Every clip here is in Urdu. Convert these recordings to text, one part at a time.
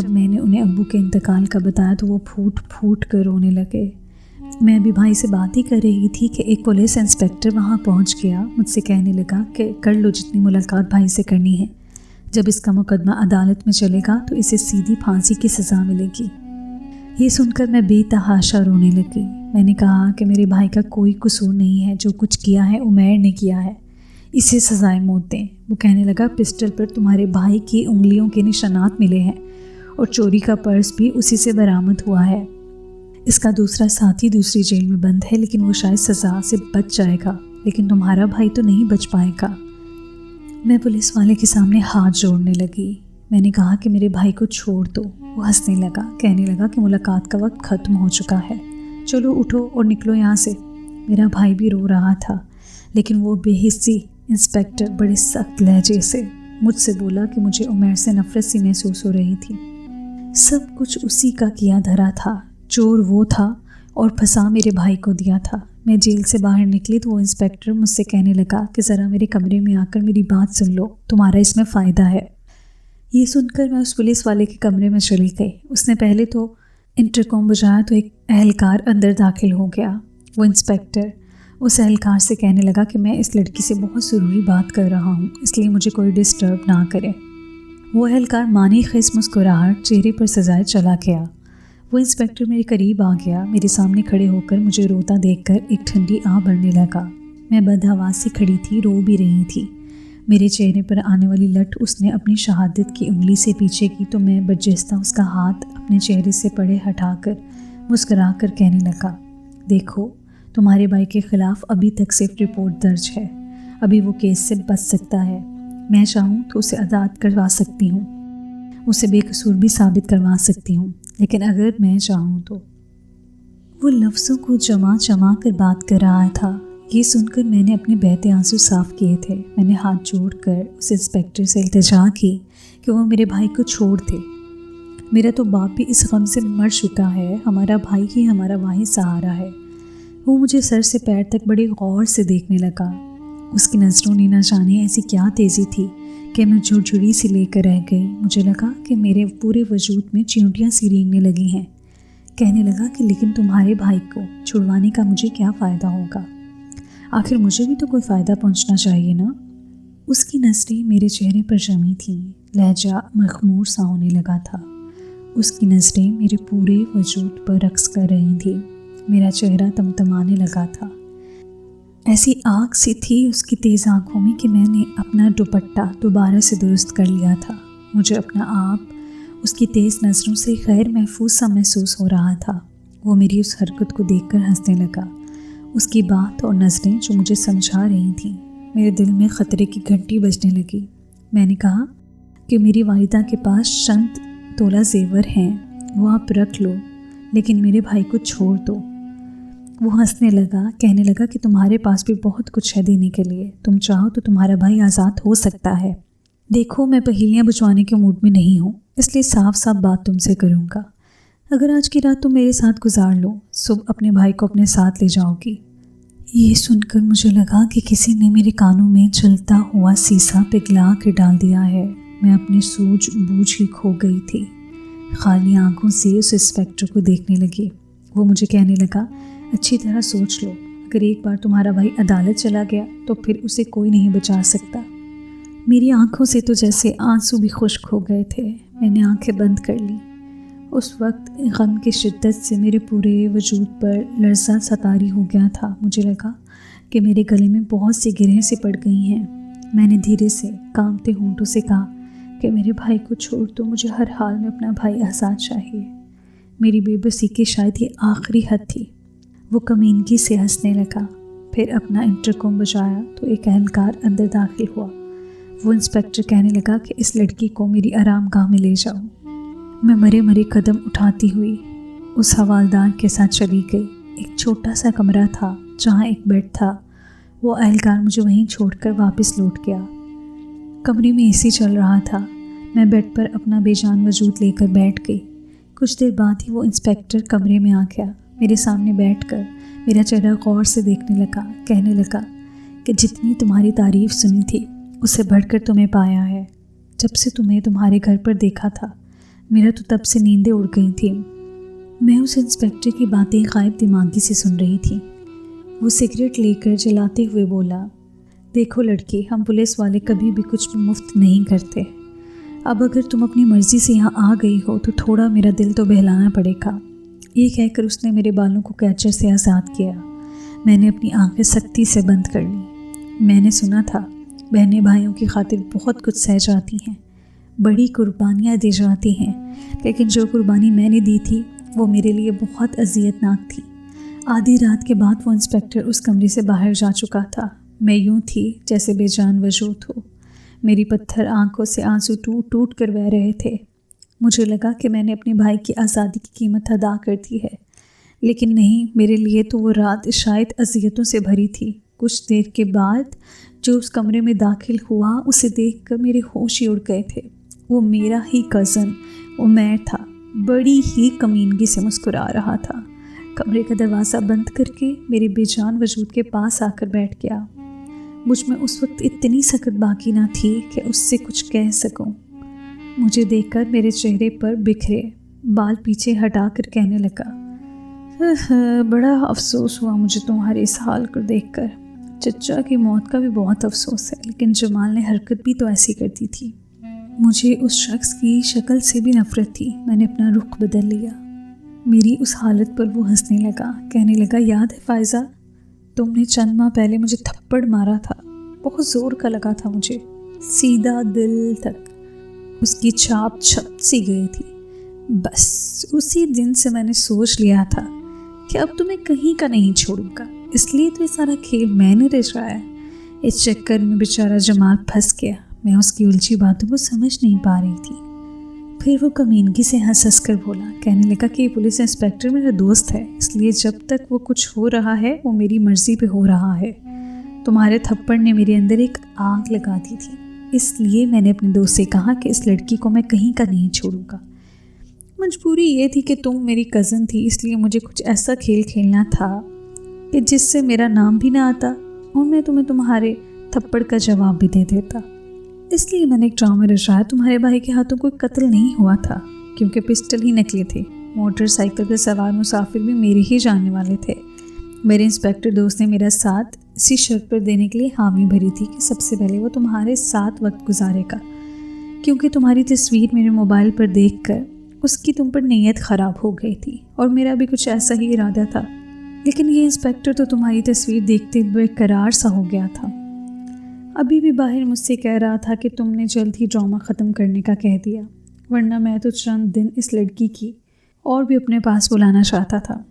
جب میں نے انہیں ابو کے انتقال کا بتایا تو وہ پھوٹ پھوٹ کر رونے لگے۔ میں ابھی بھائی سے بات ہی کر رہی تھی کہ ایک پولیس انسپیکٹر وہاں پہنچ گیا، مجھ سے کہنے لگا کہ کر لو جتنی ملاقات بھائی سے کرنی ہے، جب اس کا مقدمہ عدالت میں چلے گا تو اسے سیدھی پھانسی کی سزا ملے گی۔ یہ سن کر میں بے تحاشا رونے لگی۔ میں نے کہا کہ میرے بھائی کا کوئی قصور نہیں ہے، جو کچھ کیا ہے عمیر نے کیا ہے، اسے سزائے موت دیں۔ وہ کہنے لگا پسٹل پر تمہارے بھائی کی انگلیوں کے نشانات ملے ہیں اور چوری کا پرس بھی اسی سے برآمد ہوا ہے۔ اس کا دوسرا ساتھی دوسری جیل میں بند ہے، لیکن وہ شاید سزا سے بچ جائے گا، لیکن تمہارا بھائی تو نہیں بچ پائے گا۔ میں پولیس والے کے سامنے ہاتھ جوڑنے لگی۔ میں نے کہا کہ میرے بھائی کو چھوڑ دو۔ وہ ہنسنے لگا، کہنے لگا کہ ملاقات کا وقت ختم ہو چکا ہے، چلو اٹھو اور نکلو یہاں سے۔ میرا بھائی بھی رو رہا تھا، لیکن وہ بے حسی انسپیکٹر بڑے سخت لہجے سے مجھ سے بولا کہ مجھے عمیر سے نفرت سی محسوس ہو رہی تھی۔ سب کچھ اسی کا کیا دھرا تھا، چور وہ تھا اور پھنسا میرے بھائی کو دیا تھا۔ میں جیل سے باہر نکلی تو وہ انسپیکٹر مجھ سے کہنے لگا کہ ذرا میرے کمرے میں آ کر میری بات سن لو، تمہارا اس میں فائدہ ہے۔ یہ سن کر میں اس پولیس والے کے کمرے میں چلی گئی۔ اس نے پہلے تو انٹرکام بجایا تو ایک اہلکار اندر داخل ہو گیا۔ وہ انسپیکٹر اس اہلکار سے کہنے لگا کہ میں اس لڑکی سے بہت ضروری بات کر رہا ہوں، اس لیے مجھے کوئی ڈسٹرب نہ کرے۔ وہ اہلکار معنی خیز مسکراہٹ چہرے پر سجائے چلا گیا۔ وہ انسپیکٹر میرے قریب آ گیا، میرے سامنے کھڑے ہو کر مجھے روتا دیکھ کر ایک ٹھنڈی آہ بھرنے لگا۔ میں بدحواسی کھڑی تھی، رو بھی رہی تھی۔ میرے چہرے پر آنے والی لٹ اس نے اپنی شہادت کی انگلی سے پیچھے کی تو میں برجستہ اس کا ہاتھ اپنے چہرے سے پڑے ہٹا کر مسکرا کر کہنے لگا، دیکھو تمہارے بھائی کے خلاف ابھی تک صرف رپورٹ درج ہے، ابھی وہ کیس سے بچ سکتا ہے، میں چاہوں تو اسے آزاد کروا سکتی ہوں، اسے بے قصور بھی ثابت کروا سکتی ہوں، لیکن اگر میں چاہوں تو۔ وہ لفظوں کو جمع جمع کر بات کر رہا تھا۔ یہ سن کر میں نے اپنے بہتے آنسو صاف کیے تھے۔ میں نے ہاتھ جوڑ کر اس انسپیکٹر سے التجا کی کہ وہ میرے بھائی کو چھوڑ دے۔ میرا تو باپ بھی اس غم سے مر چکا ہے، ہمارا بھائی ہی ہمارا واحد سہارا ہے۔ وہ مجھے سر سے پیر تک بڑے غور سے دیکھنے لگا۔ اس کی نظروں نے نہ جانے ایسی کیا تیزی تھی کہ میں جھڑجھڑی سی لے کر رہ گئی۔ مجھے لگا کہ میرے پورے وجود میں چیونٹیاں سی رینگنے لگی ہیں۔ کہنے لگا کہ لیکن تمہارے بھائی کو چھڑوانے کا مجھے کیا فائدہ ہوگا؟ آخر مجھے بھی تو کوئی فائدہ پہنچنا چاہیے نا۔ اس کی نظریں میرے چہرے پر جمی تھیں، لہجہ مخمور سا ہونے لگا تھا۔ اس کی نظریں میرے پورے وجود پر رقص کر رہی تھیں، میرا چہرہ تمتمانے لگا تھا۔ ایسی آگ سی تھی اس کی تیز آنکھوں میں کہ میں نے اپنا دوپٹہ دوبارہ سے درست کر لیا تھا۔ مجھے اپنا آپ اس کی تیز نظروں سے غیر محفوظ سا محسوس ہو رہا تھا۔ وہ میری اس حرکت کو دیکھ کر ہنسنے لگا۔ اس کی بات اور نظریں جو مجھے سمجھا رہی تھیں، میرے دل میں خطرے کی گھنٹی بجنے لگی۔ میں نے کہا کہ میری والدہ کے پاس چند تولہ زیور ہیں، وہ آپ رکھ لو، لیکن میرے بھائی کو چھوڑ دو۔ وہ ہنسنے لگا، کہنے لگا کہ تمہارے پاس بھی بہت کچھ ہے دینے کے لیے، تم چاہو تو تمہارا بھائی آزاد ہو سکتا ہے۔ دیکھو میں پہیلیاں بجھوانے کے موڈ میں نہیں ہوں، اس لیے صاف صاف بات تم سے کروں گا۔ اگر آج کی رات تم میرے ساتھ گزار لو، صبح اپنے بھائی کو اپنے ساتھ لے جاؤ گی۔ یہ سن کر مجھے لگا کہ کسی نے میرے کانوں میں جلتا ہوا سیسا پگھلا کے ڈال دیا ہے۔ میں اپنی سوجھ بوجھ ہی کھو گئی تھی، خالی آنکھوں سے اس انسپیکٹر کو دیکھنے لگی۔ وہ مجھے کہنے لگا، اچھی طرح سوچ لو، اگر ایک بار تمہارا بھائی عدالت چلا گیا تو پھر اسے کوئی نہیں بچا سکتا۔ میری آنکھوں سے تو جیسے آنسو بھی خشک ہو گئے تھے۔ میں نے آنکھیں بند کر لیں۔ اس وقت غم کی شدت سے میرے پورے وجود پر لرزہ سا طاری ہو گیا تھا۔ مجھے لگا کہ میرے گلے میں بہت سی گرہیں سی پڑ گئی ہیں۔ میں نے دھیرے سے کانپتے ہونٹوں سے کہا کہ میرے بھائی کو چھوڑ دو، مجھے ہر حال میں اپنا بھائی آزاد چاہیے۔ میری بے بسی کی شاید یہ آخری حد تھی۔ وہ کمینگی سے ہنسنے لگا، پھر اپنا انٹرکام بجایا تو ایک اہلکار اندر داخل ہوا۔ وہ انسپیکٹر کہنے لگا کہ اس لڑکی کو میری آرام گاہ میں لے جاؤ۔ میں مرے مرے قدم اٹھاتی ہوئی اس حوالدار کے ساتھ چلی گئی۔ ایک چھوٹا سا کمرہ تھا جہاں ایک بیڈ تھا۔ وہ اہلکار مجھے وہیں چھوڑ کر واپس لوٹ گیا۔ کمرے میں اے سی چل رہا تھا۔ میں بیڈ پر اپنا بے جان وجود لے کر بیٹھ گئی۔ کچھ دیر بعد ہی وہ انسپیکٹر کمرے میں آ گیا، میرے سامنے بیٹھ کر میرا چہرہ غور سے دیکھنے لگا، کہنے لگا کہ جتنی تمہاری تعریف سنی تھی اس سے بڑھ کر تمہیں پایا ہے۔ جب سے تمہیں تمہارے گھر پر دیکھا تھا میرا تو تب سے نیندیں اڑ گئی تھیں۔ میں اس انسپیکٹر کی باتیں غائب دماغی سے سن رہی تھی۔ وہ سگریٹ لے کر جلاتے ہوئے بولا، دیکھو لڑکی، ہم پولیس والے کبھی بھی کچھ بھی مفت نہیں کرتے۔ اب اگر تم اپنی مرضی سے یہاں آ گئی ہو تو تھوڑا میرا دل تو بہلانا پڑے گا۔ یہ کہہ کر اس نے میرے بالوں کو کیچر سے آزاد کیا۔ میں نے اپنی آنکھیں سختی سے بند کر لی۔ میں نے سنا تھا بہنیں بھائیوں کی خاطر بہت کچھ سہ جاتی ہیں، بڑی قربانیاں دی جاتی ہیں، لیکن جو قربانی میں نے دی تھی وہ میرے لیے بہت اذیت ناک تھی۔ آدھی رات کے بعد وہ انسپیکٹر اس کمرے سے باہر جا چکا تھا۔ میں یوں تھی جیسے بے جان وجود ہو۔ میری پتھر آنکھوں سے آنسو ٹوٹ ٹوٹ کر بہہ رہے تھے۔ مجھے لگا کہ میں نے اپنے بھائی کی آزادی کی قیمت ادا کر دی ہے، لیکن نہیں، میرے لیے تو وہ رات شاید اذیتوں سے بھری تھی۔ کچھ دیر کے بعد جو اس کمرے میں داخل ہوا اسے دیکھ کر میرے ہوش ہی اڑ گئے تھے۔ وہ میرا ہی کزن عمیر تھا، بڑی ہی کمینگی سے مسکرا رہا تھا۔ کمرے کا دروازہ بند کر کے میرے بے جان وجود کے پاس آ کر بیٹھ گیا۔ مجھ میں اس وقت اتنی سکت باقی نہ تھی کہ اس سے کچھ کہہ سکوں۔ مجھے دیکھ کر میرے چہرے پر بکھرے بال پیچھے ہٹا کر کہنے لگا، بڑا افسوس ہوا مجھے تمہارے اس حال کو دیکھ کر۔ چچا کی موت کا بھی بہت افسوس ہے، لیکن جمال نے حرکت بھی تو ایسی کر دی تھی۔ مجھے اس شخص کی شکل سے بھی نفرت تھی۔ میں نے اپنا رخ بدل لیا۔ میری اس حالت پر وہ ہنسنے لگا، کہنے لگا، یاد ہے فائزہ، تم نے چند ماہ پہلے مجھے تھپڑ مارا تھا، بہت زور کا لگا تھا مجھے، سیدھا دل تک۔ اس کی چھاپ چھپ سی گئی تھی۔ بس اسی دن سے میں نے سوچ لیا تھا کہ اب تمہیں کہیں کا نہیں چھوڑوں گا، اس لیے تو یہ سارا کھیل میں نے رچایا۔ اس چکر میں بیچارہ جمال پھنس گیا۔ میں اس کی الجھی باتوں کو سمجھ نہیں پا رہی تھی۔ پھر وہ کمینگی سے ہنس کر بولا، کہنے لگا کہ یہ پولیس انسپیکٹر میرا دوست ہے، اس لیے جب تک وہ کچھ ہو رہا ہے وہ میری مرضی پہ ہو رہا ہے۔ تمہارے تھپڑ نے میرے اندر ایک آگ لگا دی تھی، اس لیے میں نے اپنے دوست سے کہا کہ اس لڑکی کو میں کہیں کا نہیں چھوڑوں گا۔ مجبوری یہ تھی کہ تم میری کزن تھی، اس لیے مجھے کچھ ایسا کھیل کھیلنا تھا کہ جس سے میرا نام بھی نہ آتا اور میں تمہیں تمہارے تھپڑ کا جواب بھی دے دیتا۔ اس لیے میں نے ایک ڈرامہ رچایا۔ تمہارے بھائی کے ہاتھوں کوئی قتل نہیں ہوا تھا، کیونکہ پسٹل ہی نکلے تھے۔ موٹر سائیکل پر سوار مسافر بھی میرے ہی جاننے والے تھے۔ میرے انسپیکٹر دوست نے میرا ساتھ اسی شرط پر دینے کے لیے حامی بھری تھی کہ سب سے پہلے وہ تمہارے ساتھ وقت گزارے گا، کیونکہ تمہاری تصویر میرے موبائل پر دیکھ کر اس کی تم پر نیت خراب ہو گئی تھی، اور میرا بھی کچھ ایسا ہی ارادہ تھا، لیکن یہ انسپیکٹر تو تمہاری تصویر دیکھتے بے قرار سا ہو گیا تھا۔ ابھی بھی باہر مجھ سے کہہ رہا تھا کہ تم نے جلد ہی ڈرامہ ختم کرنے کا کہہ دیا، ورنہ میں تو چند دن اس لڑکی کی اور بھی اپنے پاس بلانا چاہتا تھا۔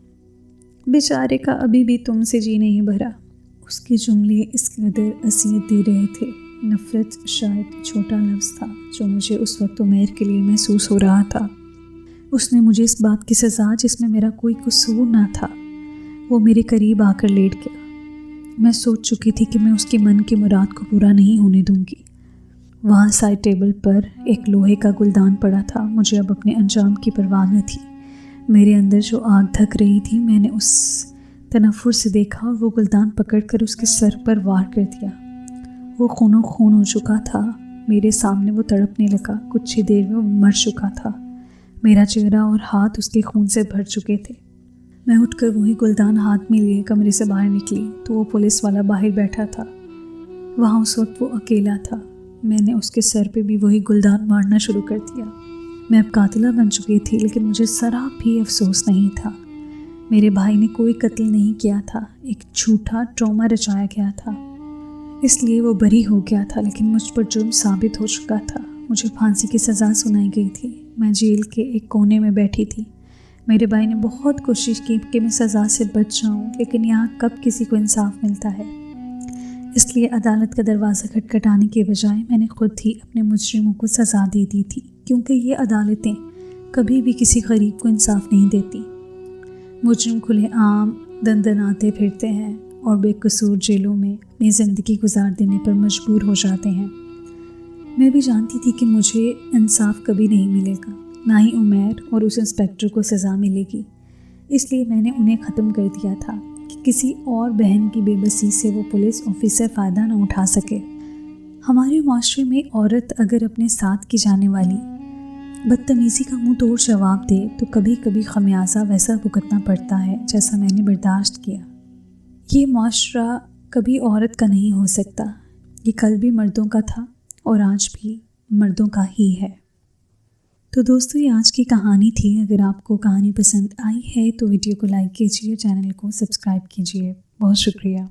بیچارے کا ابھی بھی تم سے جی نہیں بھرا۔ اس کے جملے اس قدر اذیت دے رہے تھے۔ نفرت شاید چھوٹا لفظ تھا جو مجھے اس وقت عمیر کے لیے محسوس ہو رہا تھا۔ اس نے مجھے اس بات کی سزا جس میں میرا کوئی قصور نہ تھا۔ وہ میرے قریب آ کر لیٹ گیا۔ میں سوچ چکی تھی کہ میں اس کے من کی مراد کو پورا نہیں ہونے دوں گی۔ وہاں سائڈ ٹیبل پر ایک لوہے کا گلدان پڑا تھا۔ مجھے اب اپنے انجام کی پرواہ نہ تھی۔ میرے اندر جو آگ دھک رہی تھی، میں نے اس تنفر سے دیکھا اور وہ گلدان پکڑ کر اس کے سر پر وار کر دیا۔ وہ خون و خون ہو چکا تھا۔ میرے سامنے وہ تڑپنے لگا۔ کچھ ہی دیر میں وہ مر چکا تھا۔ میرا چہرہ اور ہاتھ اس کے خون سے بھر چکے تھے۔ میں اٹھ کر وہی گلدان ہاتھ میں لیے کمرے سے باہر نکلی تو وہ پولیس والا باہر بیٹھا تھا۔ وہاں اس وقت وہ اکیلا تھا۔ میں نے اس کے سر پہ بھی وہی گلدان مارنا شروع کر دیا۔ میں اب قاتلہ بن چکی تھی، لیکن مجھے ذرا بھی افسوس نہیں تھا۔ میرے بھائی نے کوئی قتل نہیں کیا تھا، ایک جھوٹا ڈرامہ رچایا گیا تھا، اس لیے وہ بری ہو گیا تھا، لیکن مجھ پر جرم ثابت ہو چکا تھا۔ مجھے پھانسی کی سزا سنائی گئی تھی۔ میں جیل کے ایک کونے میں بیٹھی تھی۔ میرے بھائی نے بہت کوشش کی کہ میں سزا سے بچ جاؤں، لیکن یہاں کب کسی کو انصاف ملتا ہے۔ اس لیے عدالت کا دروازہ کھٹکھٹانے کے بجائے میں نے خود ہی اپنے مجرموں کو سزا دے دی تھی، کیونکہ یہ عدالتیں کبھی بھی کسی غریب کو انصاف نہیں دیتی۔ مجرم کھلے عام دندناتے پھرتے ہیں اور بے قصور جیلوں میں اپنی زندگی گزار دینے پر مجبور ہو جاتے ہیں۔ میں بھی جانتی تھی کہ مجھے انصاف کبھی نہیں ملے گا، نہ ہی عمیر اور اس انسپیکٹر کو سزا ملے گی۔ اس لیے میں نے انہیں ختم کر دیا تھا کہ کسی اور بہن کی بے بسی سے وہ پولیس آفیسر فائدہ نہ اٹھا سکے۔ ہمارے معاشرے میں عورت اگر اپنے ساتھ کی جانے والی بدتمیزی کا منہ توڑ جواب دے تو کبھی کبھی خمیازہ ویسا بھگتنا پڑتا ہے جیسا میں نے برداشت کیا۔ یہ معاشرہ کبھی عورت کا نہیں ہو سکتا، یہ کل بھی مردوں کا تھا اور آج بھی مردوں کا ہی ہے۔ تو دوستو، یہ آج کی کہانی تھی۔ اگر آپ کو کہانی پسند آئی ہے تو ویڈیو کو لائک کیجیے، چینل کو سبسکرائب کیجیے۔ بہت شکریہ۔